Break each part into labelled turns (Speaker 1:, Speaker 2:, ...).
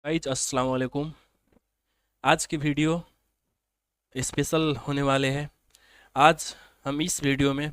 Speaker 1: Guys अस्सलाम वालेकुम। आज की वीडियो स्पेशल होने वाले हैं। आज हम इस वीडियो में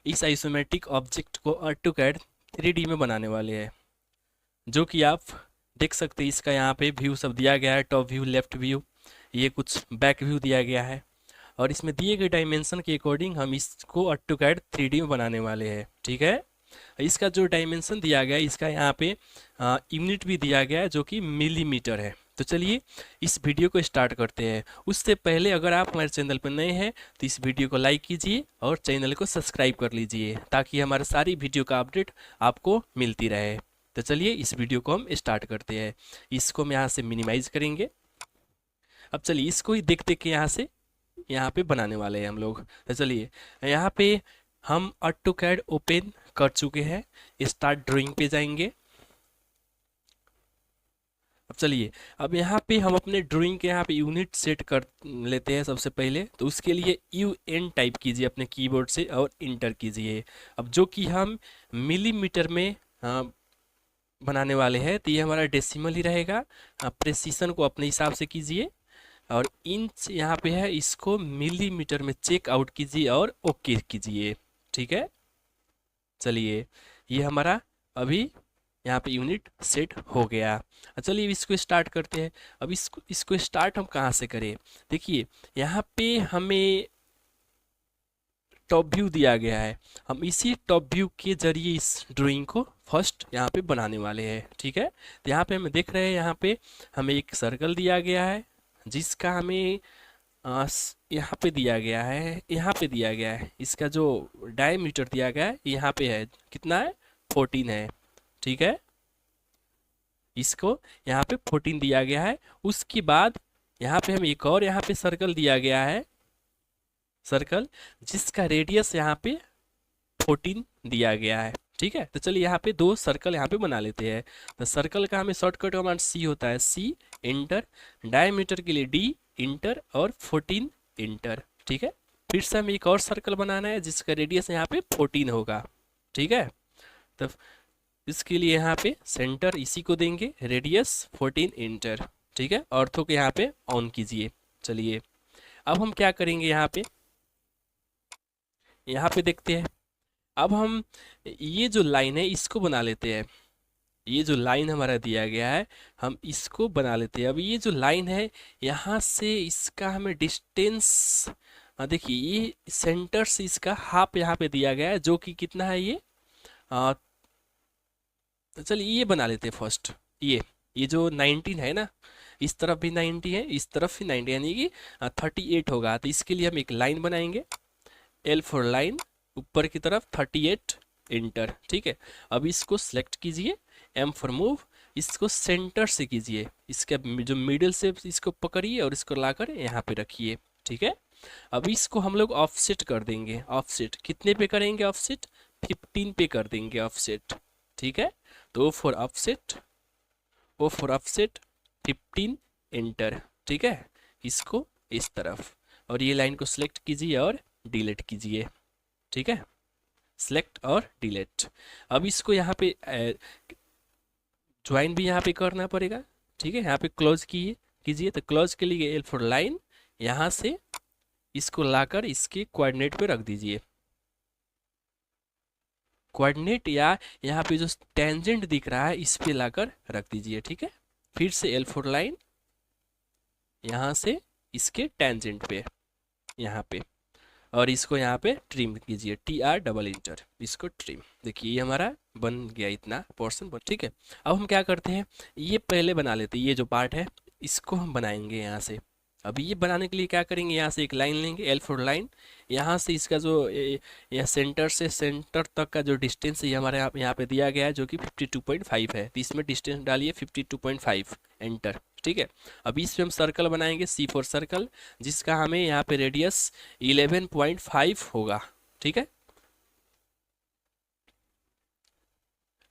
Speaker 1: इस आइसोमेट्रिक ऑब्जेक्ट को ऑटोकैड 3D में बनाने वाले हैं, जो कि आप देख सकते हैं। इसका यहाँ पे व्यू सब दिया गया है, टॉप व्यू, लेफ्ट व्यू, ये कुछ बैक व्यू दिया गया है। और इसमें दिए गए डायमेंशन के अकॉर्डिंग हम इसको ऑटोकैड 3D में बनाने वाले हैं। ठीक है, इसका जो डायमेंशन दिया गया है, इसका यहाँ पे यूनिट भी दिया गया है जो कि मिलीमीटर है। तो चलिए इस वीडियो को स्टार्ट करते हैं। उससे पहले अगर आप हमारे चैनल पर नए हैं तो इस वीडियो को लाइक कीजिए और चैनल को सब्सक्राइब कर लीजिए, ताकि हमारे सारी वीडियो का अपडेट आपको मिलती रहे। तो चलिए इस वीडियो को हम स्टार्ट करते हैं। इसको हम यहाँ से मिनिमाइज करेंगे। अब चलिए इसको ही देख देख के यहाँ पे बनाने वाले हैं हम लोग। तो चलिए यहाँ पे हम ऑटोकैड ओपन कर चुके हैं, स्टार्ट ड्राइंग पे जाएंगे। अब चलिए, अब यहाँ पे हम अपने ड्राइंग के यहाँ पे यूनिट सेट कर लेते हैं। सबसे पहले तो उसके लिए UN टाइप कीजिए अपने कीबोर्ड से और इंटर कीजिए। अब जो कि हम मिलीमीटर में बनाने वाले हैं, तो ये हमारा डेसिमल ही रहेगा। प्रेसिशन को अपने हिसाब से कीजिए और इंच यहाँ पे है, इसको मिलीमीटर में चेक आउट कीजिए और ओके कीजिए। ठीक है, चलिए ये हमारा अभी यहाँ पे यूनिट सेट हो गया। चलिए इसको स्टार्ट करते हैं। अब इसको स्टार्ट हम कहाँ से करें? देखिए यहाँ पे हमें टॉप व्यू दिया गया है। हम इसी टॉप व्यू के जरिए इस ड्राइंग को फर्स्ट यहाँ पे बनाने वाले हैं। ठीक है, तो यहाँ पे हम देख रहे हैं, यहाँ पे हमें एक सर्कल दिया गया है जिसका हमें यहाँ पे दिया गया है, यहाँ पे दिया गया है। इसका जो डायमीटर दिया गया है यहाँ पे है, कितना है? 14 है। ठीक है, इसको यहाँ पे 14 दिया गया है। उसके बाद यहाँ पे हम एक और यहाँ पे सर्कल दिया गया है, सर्कल जिसका रेडियस यहाँ पे 14 दिया गया है। ठीक है, तो चलिए यहाँ पे दो सर्कल यहाँ पे बना लेते हैं। तो सर्कल का हमें शॉर्टकट कमांड सी होता है, सी इंटर, डायमीटर के लिए डी इंटर और 14 इंटर। ठीक है, फिर से हमें एक और सर्कल बनाना है जिसका रेडियस यहाँ पे 14 होगा। ठीक है, तो इसके लिए यहाँ पे सेंटर इसी को देंगे, रेडियस 14 इंटर। ठीक है, ऑर्थो को यहाँ पे ऑन कीजिए। चलिए अब हम क्या करेंगे, यहाँ पे देखते हैं। अब हम ये जो लाइन है इसको बना लेते हैं। ये जो लाइन हमारा दिया गया है हम इसको बना लेते हैं। अब ये जो लाइन है यहाँ से इसका हमें डिस्टेंस, देखिए ये सेंटर से इसका हाफ यहाँ पे दिया गया है, जो कि कितना है ये, तो चलिए ये बना लेते हैं फर्स्ट। ये जो 19 है ना, इस तरफ भी 90 है, इस तरफ भी 90, यानी कि 38 होगा। तो इसके लिए हम एक लाइन बनाएंगे, L फॉर लाइन, ऊपर की तरफ 38 इंटर। ठीक है, अब इसको सेलेक्ट कीजिए, M फॉर मूव, इसको सेंटर से कीजिए, इसके जो मिडिल से इसको पकड़िए और इसको लाकर यहाँ पे रखिए। ठीक है, अब इसको हम लोग ऑफसेट कर देंगे। ऑफसेट कितने पे करेंगे? ऑफसेट 15 पे कर देंगे ऑफसेट। ठीक है, तो O फॉर ऑफसेट 15 इंटर। ठीक है, इसको इस तरफ, और ये लाइन को सिलेक्ट कीजिए और डिलीट कीजिए। ठीक है, सिलेक्ट और डिलीट। अब इसको यहाँ पे ज्वाइन भी यहाँ पे करना पड़ेगा। ठीक है, यहाँ पे क्लोज कीजिए। तो क्लोज के लिए L फॉर लाइन, यहाँ से इसको लाकर इसके कोऑर्डिनेट पे रख दीजिए। कोऑर्डिनेट या यहाँ पे जो टेंजेंट दिख रहा है इस पे लाकर रख दीजिए। ठीक है, फिर से L फॉर लाइन, यहाँ से इसके टेंजेंट पे, यहाँ पे, और इसको यहाँ पे ट्रिम कीजिए, TR डबल इंटर, इसको ट्रिम। देखिए ये हमारा बन गया, इतना पोर्शन बन। ठीक है, अब हम क्या करते हैं, ये पहले बना लेते हैं। ये जो पार्ट है इसको हम बनाएंगे यहाँ से। अभी ये बनाने के लिए क्या करेंगे, यहाँ से एक लाइन लेंगे, L फॉर लाइन, यहाँ से इसका जो यह सेंटर से सेंटर तक का जो डिस्टेंस है ये हमारे यहाँ पे दिया गया है, जो कि 52.5 है। तो इसमें डिस्टेंस डालिए 52.5 एंटर। ठीक है, अभी इसमें हम सर्कल बनाएंगे, C फॉर सर्कल, जिसका हमें यहाँ पे रेडियस 11.5 होगा। ठीक है,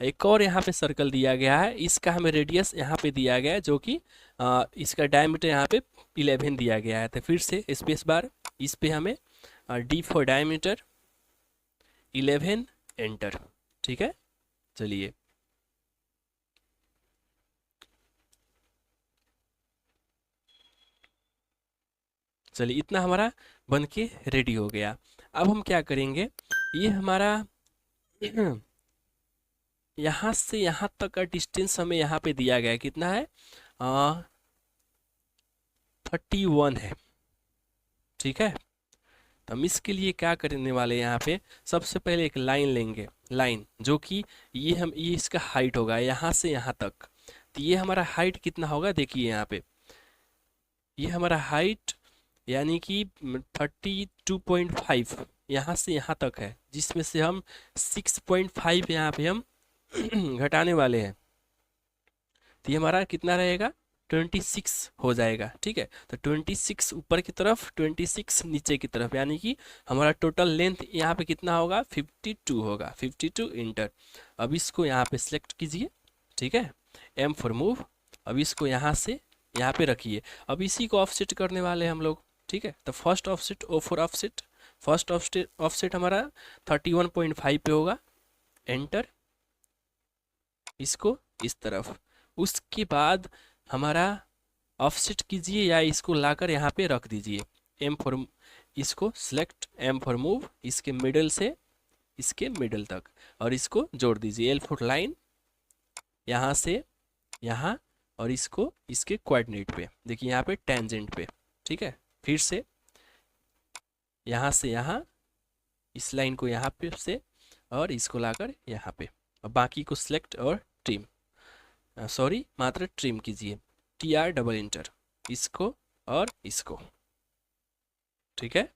Speaker 1: एक और यहाँ पे सर्कल दिया गया है, इसका हमें रेडियस यहाँ पे दिया गया है, जो कि इसका डायमीटर यहाँ पे 11 दिया गया है। तो फिर से स्पेस बार, इस पे हमें D फॉर डायमीटर 11 एंटर। ठीक है, चलिए चलिए इतना हमारा बन के रेडी हो गया। अब हम क्या करेंगे, ये हमारा यहाँ से यहाँ तक का डिस्टेंस हमें यहाँ पे दिया गया है, कितना है, 31 है, ठीक है। तो हम इसके लिए क्या करने वाले हैं, यहाँ पे सबसे पहले एक लाइन लेंगे, लाइन जो कि ये इसका हाइट होगा यहाँ से यहाँ तक। तो ये हमारा हाइट कितना होगा, देखिए यहाँ पे ये हमारा हाइट यानी कि 32.5 यहाँ से यहाँ तक है, जिसमें से हम 6.5 यहाँ पे हम घटाने वाले हैं। तो ये हमारा कितना रहेगा, 26 हो जाएगा, ठीक है। तो 26 ऊपर की तरफ, 26 नीचे की तरफ, यानी कि हमारा टोटल लेंथ यहाँ पे कितना होगा, 52 होगा, 52 इंटर। अब इसको यहाँ पे सिलेक्ट कीजिए, ठीक है, एम फॉर मूव। अब इसको यहाँ से यहाँ पे रखिए। अब इसी को ऑफसेट करने वाले हैं हम लोग, ठीक है। तो first offset, O for offset, first offset हमारा 31.5 पे होगा, एंटर, इसको इस तरफ। उसके बाद हमारा ऑफसेट कीजिए या इसको लाकर यहाँ पे रख दीजिए, एम फॉर, इसको सिलेक्ट, एम फॉर मूव, इसके मिडल से इसके मिडल तक, और इसको जोड़ दीजिए, एल फॉर लाइन, यहाँ से यहाँ, और इसको इसके कोऑर्डिनेट पे, देखिए यहाँ पे टेंजेंट पे, ठीक है। फिर से यहाँ से यहाँ, इस लाइन को यहाँ पे से, और इसको लाकर यहाँ पे, और बाकी को सिलेक्ट और ट्रिम, सॉरी मात्र ट्रिम कीजिए, TR डबल इंटर, इसको और इसको, ठीक है।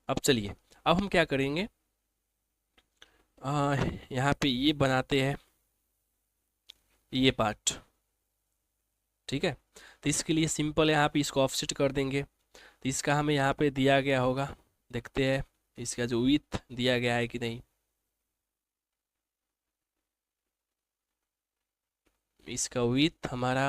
Speaker 1: अब चलिए, अब हम क्या करेंगे, यहाँ पे ये बनाते हैं ये पार्ट, ठीक है। तो इसके लिए सिंपल है, यहाँ पे इसको ऑफसेट कर देंगे। तो इसका हमें यहाँ पे दिया गया होगा, देखते हैं इसका जो विड्थ दिया गया है कि नहीं। इसका विड्थ हमारा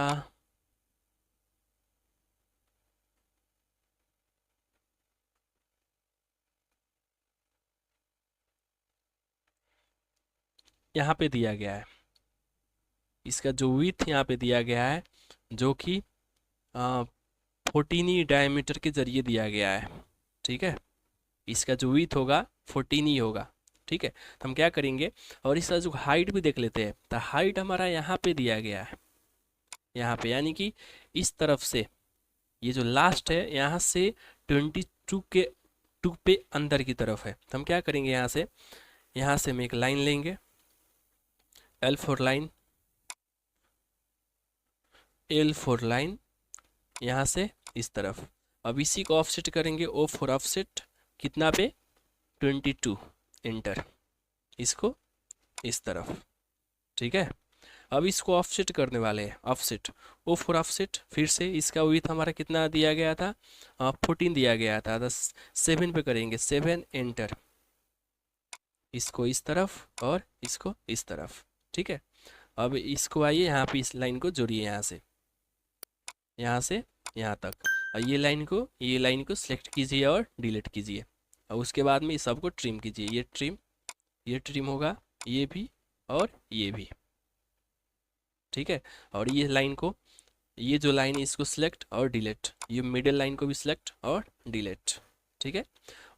Speaker 1: यहाँ पे दिया गया है, इसका जो विड्थ यहाँ पे दिया गया है, जो कि 14 डायमीटर के जरिए दिया गया है, ठीक है। इसका जो विड्थ होगा 14 ही होगा, ठीक है। तो हम क्या करेंगे, और इसका जो हाइट भी देख लेते हैं। तो हाइट हमारा यहाँ पे दिया गया है, यहाँ पे, यानी कि इस तरफ से ये जो लास्ट है यहाँ से 22 के 2 पे अंदर की तरफ है। तो हम क्या करेंगे, यहाँ से हम एक लाइन लेंगे, L for line, L for line, यहाँ से इस तरफ। अब इसी को ऑफसेट करेंगे, ओ फॉर ऑफसेट, कितना पे, 22 इंटर, इसको इस तरफ, ठीक है। अब इसको ऑफसेट करने वाले हैं, ऑफसेट, ओ फॉर ऑफसेट, फिर से इसका विड्थ हमारा कितना दिया गया था, 14 दिया गया था, 7 पे करेंगे, 7 एंटर, इसको इस तरफ और इसको इस तरफ, ठीक है। अब इसको आइए यहाँ पे इस लाइन को जोड़िए, यहाँ से यहाँ तक, और ये लाइन को सिलेक्ट कीजिए और डिलीट कीजिए, और उसके बाद में इस सबको ट्रिम कीजिए, ये ट्रिम होगा, ये भी और ये भी, ठीक है। और ये लाइन को, ये जो लाइन है इसको सिलेक्ट और डिलीट, ये मिडिल लाइन को भी सिलेक्ट और डिलीट, ठीक है।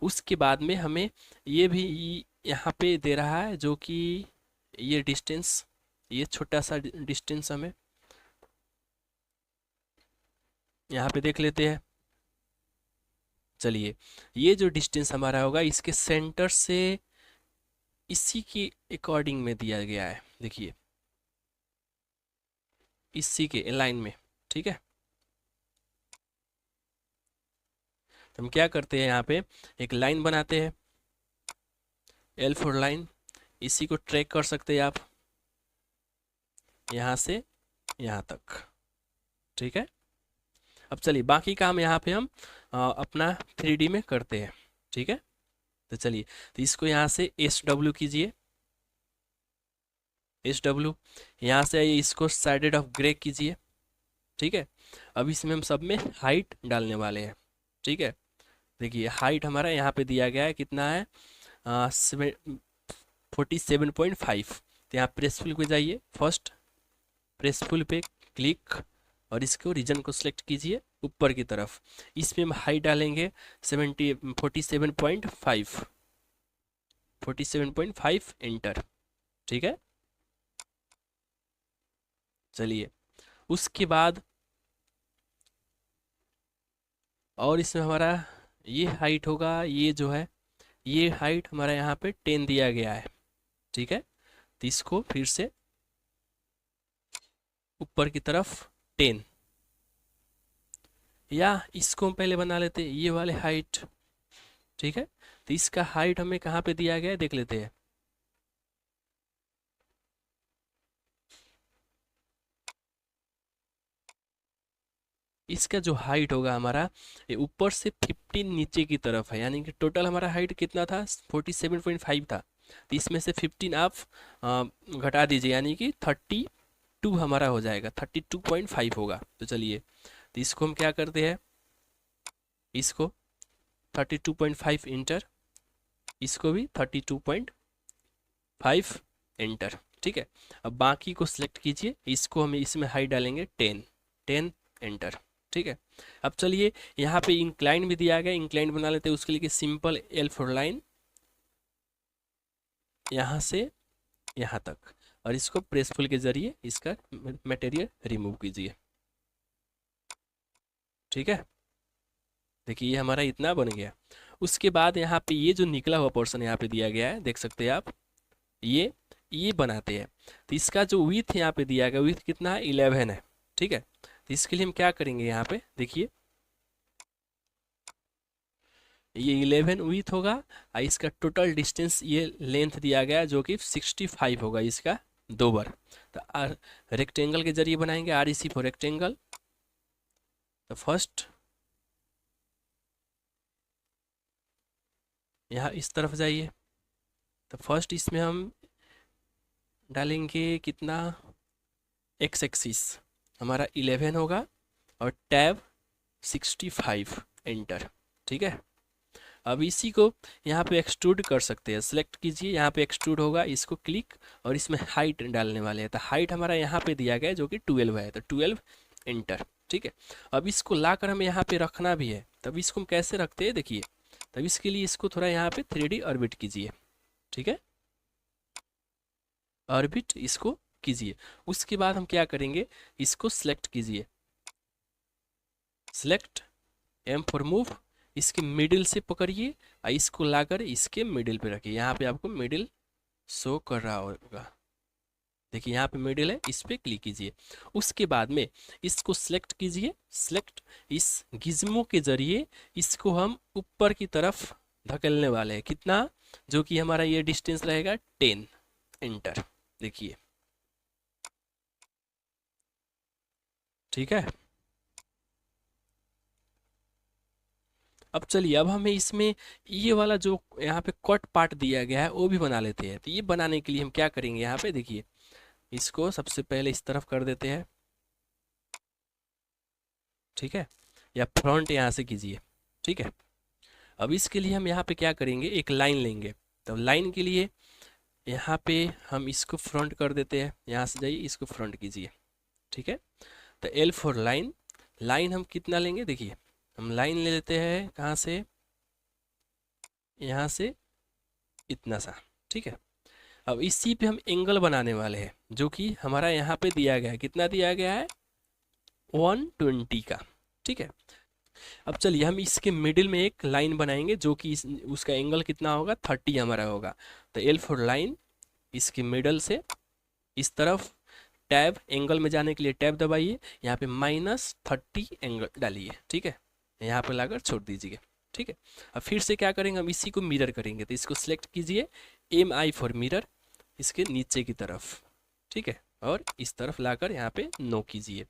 Speaker 1: उसके बाद में हमें ये भी यहाँ पे दे रहा है, जो कि ये डिस्टेंस, ये छोटा सा डिस्टेंस हमें यहाँ पे देख लेते हैं। चलिए, ये जो डिस्टेंस हमारा होगा इसके सेंटर से इसी के अकॉर्डिंग में दिया गया है, देखिए इसी के लाइन में, ठीक है। तो हम क्या करते हैं, यहाँ पे एक लाइन बनाते हैं, एल फॉर लाइन, इसी को ट्रैक कर सकते हैं आप यहाँ से यहाँ तक, ठीक है। अब चलिए बाकी काम यहाँ पे हम अपना 3D में करते हैं, ठीक है। तो चलिए, तो इसको यहाँ से SW कीजिए, SW, यहाँ से आइए, इसको साइडेड ऑफ ग्रे कीजिए, ठीक है। अब इसमें हम सब में हाइट डालने वाले हैं, ठीक है। देखिए हाइट हमारा यहाँ पे दिया गया है, कितना है, 47.5। तो यहाँ प्रेसफुल पे जाइए, फर्स्ट प्रेसफुल पे क्लिक, और इसको रीजन को सिलेक्ट कीजिए ऊपर की तरफ। इसमें हम हाइट डालेंगे 47.5, 47.5 एंटर। ठीक है, चलिए उसके बाद और इसमें हमारा ये हाइट होगा, ये जो है ये हाइट हमारा यहाँ पे 10 दिया गया है। ठीक है, तो इसको फिर से ऊपर की तरफ 10, या इसको हम पहले बना लेते हैं ये वाले हाइट। ठीक है, तो इसका हाइट हमें कहाँ पे दिया गया है देख लेते हैं। इसका जो हाइट होगा हमारा ये ऊपर से 15 नीचे की तरफ है, यानी कि टोटल हमारा हाइट कितना था 47.5 था, तो इसमें से 15 आप घटा दीजिए, यानी कि 32 हमारा हो जाएगा, 32.5 होगा। तो चलिए, तो इसको हम क्या करते हैं, इसको 32.5 इंटर, इसको भी 32.5 एंटर। ठीक है, अब बाकी को सिलेक्ट कीजिए, इसको हम इसमें हाइट डालेंगे 10, 10 एंटर। ठीक है, अब चलिए यहाँ पे इंक्लाइन भी दिया गया, इंक्लाइन बना लेते हैं। उसके लिए सिंपल L4 लाइन यहाँ से यहाँ तक, और इसको प्रेसफुल के जरिए इसका मटेरियल रिमूव कीजिए। ठीक है, देखिए ये हमारा इतना बन गया। उसके बाद यहाँ पे ये जो निकला हुआ पोर्शन यहाँ पे दिया गया है, देख सकते हैं आप, ये बनाते हैं। तो इसका जो विथ यहाँ पे दिया गया, विथ कितना है 11 है। ठीक है, तो इसके लिए हम क्या करेंगे, यहाँ पे देखिए ये 11 विथ होगा, और इसका टोटल डिस्टेंस ये लेंथ दिया गया है जो कि 65 होगा, इसका 2 बार। तो रेक्टेंगल के जरिए बनाएंगे, REC फॉर रेक्टेंगल। तो फर्स्ट यहाँ इस तरफ जाइए, तो फर्स्ट इसमें हम डालेंगे कितना, एक्स एक्सिस हमारा 11 होगा और टैब 65 एंटर। ठीक है, अब इसी को यहाँ पे एक्सट्रूड कर सकते हैं, सेलेक्ट कीजिए, यहाँ पे एक्सट्रूड होगा, इसको क्लिक, और इसमें हाइट डालने वाले हैं। तो हाइट हमारा यहाँ पे दिया गया है जो कि 12 है, तो 12 एंटर। ठीक है, अब इसको लाकर हमें यहाँ पे रखना भी है, तब इसको हम कैसे रखते हैं देखिए। तब इसके लिए इसको थोड़ा यहाँ पे 3D ऑर्बिट कीजिए। ठीक है, ऑर्बिट इसको कीजिए। उसके बाद हम क्या करेंगे, इसको सिलेक्ट कीजिए, सिलेक्ट M फॉर मूव, इसके मिडिल से पकड़िए और इसको लाकर इसके मिडिल पे रखिए। यहाँ पे आपको मिडिल शो कर रहा होगा, देखिए यहाँ पे मिडिल है, इस पे क्लिक कीजिए। उसके बाद में इसको सिलेक्ट कीजिए, सिलेक्ट, इस गिज्मो के जरिए इसको हम ऊपर की तरफ धकेलने वाले हैं, कितना, जो कि हमारा ये डिस्टेंस रहेगा 10 एंटर। देखिए, ठीक है। अब चलिए, अब हमें इसमें ये वाला जो यहाँ पे कट पार्ट दिया गया है वो भी बना लेते हैं। तो ये बनाने के लिए हम क्या करेंगे, यहाँ पे देखिए, इसको सबसे पहले इस तरफ कर देते हैं। ठीक है, या फ्रंट यहाँ से कीजिए। ठीक है, अब इसके लिए हम यहाँ पे क्या करेंगे, एक लाइन लेंगे। तो लाइन के लिए यहाँ पे हम इसको फ्रंट कर देते हैं, यहाँ से जाइए इसको फ्रंट कीजिए। ठीक है, तो L फॉर लाइन, लाइन हम कितना लेंगे देखिए, हम लाइन ले लेते हैं कहाँ से, यहाँ से इतना सा। ठीक है, अब इसी पे हम एंगल बनाने वाले हैं, जो कि हमारा यहाँ पे दिया गया है, कितना दिया गया है 120 का। ठीक है, अब चलिए हम इसके मिडिल में एक लाइन बनाएंगे, जो कि उसका एंगल कितना होगा 30 हमारा होगा। तो L फॉर लाइन, इसके मिडल से इस तरफ टैब, एंगल में जाने के लिए टैब दबाइए, यहाँ पे -30 एंगल डालिए। ठीक है, यहाँ पे लाकर छोड़ दीजिए। ठीक है, अब फिर से क्या करेंगे, हम इसी को मिरर करेंगे। तो इसको सिलेक्ट कीजिए, MI फॉर मिरर, इसके नीचे की तरफ। ठीक है, और इस तरफ लाकर यहाँ पे नो कीजिए,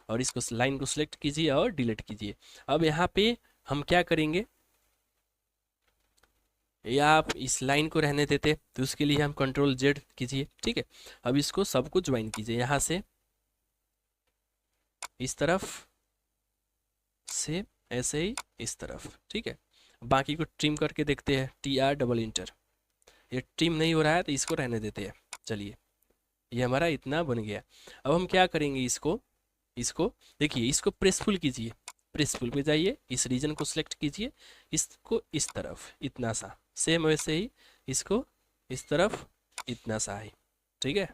Speaker 1: और इसको लाइन को सिलेक्ट कीजिए और डिलीट कीजिए। अब यहाँ पे हम क्या करेंगे, या आप इस लाइन को रहने देते, तो उसके लिए हम Ctrl Z कीजिए। ठीक है, अब इसको सबको ज्वाइन कीजिए, यहाँ से इस तरफ से ऐसे ही इस तरफ। ठीक है, बाकी को ट्रिम करके देखते हैं, TR डबल इंटर। ये ट्रिम नहीं हो रहा है तो इसको रहने देते हैं। चलिए, ये हमारा इतना बन गया। अब हम क्या करेंगे, इसको इसको देखिए, इसको प्रेसफुल कीजिए, प्रेसफुल पे जाइए, इस रीजन को सिलेक्ट कीजिए, इसको इस तरफ इतना सा, सेम वैसे ही इसको इस तरफ इतना सा है, ठीक है।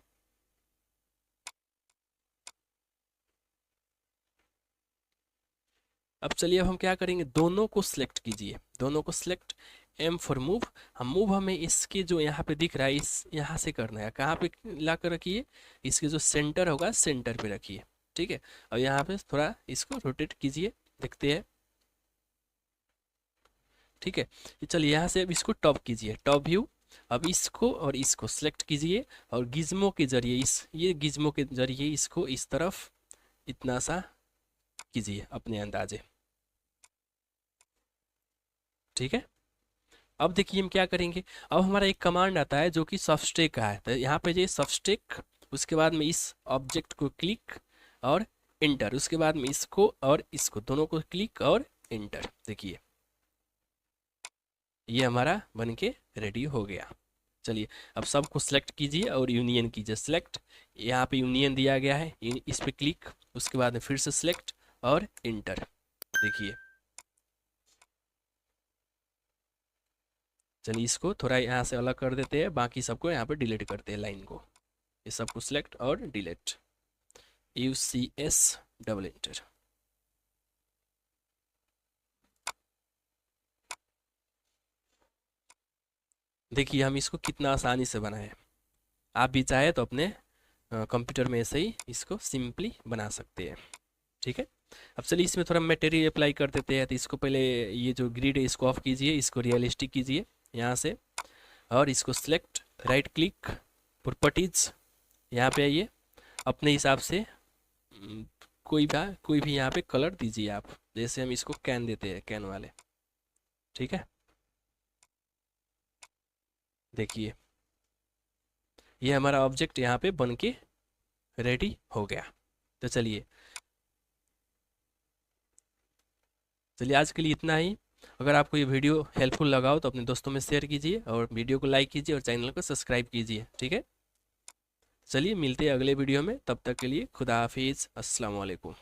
Speaker 1: अब चलिए, अब हम क्या करेंगे, दोनों को सिलेक्ट कीजिए, दोनों को सिलेक्ट, एम फॉर मूव। हम मूव हमें इसके जो यहाँ पे दिख रहा है, इस यहाँ से करना है, कहाँ पे ला कर रखिए, इसके जो सेंटर होगा सेंटर पे रखिए, ठीक है। और यहाँ पे थोड़ा इसको रोटेट कीजिए, देखते हैं, ठीक है। चलिए यहाँ से अब इसको टॉप कीजिए, टॉप व्यू। अब इसको और इसको सिलेक्ट कीजिए और गिज्मो के जरिए, इस ये गिज्मो के जरिए इसको इस तरफ इतना सा कीजिए अपने अंदाजे, ठीक है। अब देखिए हम क्या करेंगे, अब हमारा एक कमांड आता है जो कि सबस्ट्रेक का है, तो यहाँ पे ये सबस्ट्रेक, उसके बाद में इस ऑब्जेक्ट को क्लिक और इंटर, उसके बाद में इसको और इसको दोनों को क्लिक और इंटर। देखिए ये हमारा बन के रेडी हो गया। चलिए अब सबको सिलेक्ट कीजिए और यूनियन कीजिए, सिलेक्ट, यहाँ पे यूनियन दिया गया है, इस पे क्लिक, उसके बाद में फिर से सिलेक्ट और इंटर। देखिए, चलिए इसको थोड़ा यहाँ से अलग कर देते हैं, बाकी सबको यहाँ पे डिलीट करते हैं लाइन को, ये सबको सिलेक्ट और डिलीट, UCS डबल इंटर। देखिए हम इसको कितना आसानी से बनाए, आप भी चाहे तो अपने कंप्यूटर में ऐसे ही इसको सिंपली बना सकते हैं, ठीक है। अब चलिए इसमें थोड़ा मटेरियल अप्लाई कर देते हैं, तो इसको पहले ये जो ग्रिड है इसको ऑफ कीजिए, इसको रियलिस्टिक कीजिए यहाँ से, और इसको सिलेक्ट, राइट क्लिक, प्रॉपर्टीज, यहाँ पे आइए, अपने हिसाब से कोई भी यहाँ पे कलर दीजिए आप, जैसे हम इसको कैन देते हैं, कैन वाले, ठीक है। देखिए ये हमारा ऑब्जेक्ट यहाँ पे बन के रेडी हो गया। तो चलिए आज के लिए इतना ही। अगर आपको ये वीडियो हेल्पफुल लगा हो तो अपने दोस्तों में शेयर कीजिए और वीडियो को लाइक कीजिए और चैनल को सब्सक्राइब कीजिए, ठीक है। चलिए मिलते हैं अगले वीडियो में, तब तक के लिए खुदा हाफिज़, अस्सलाम वालेकुम।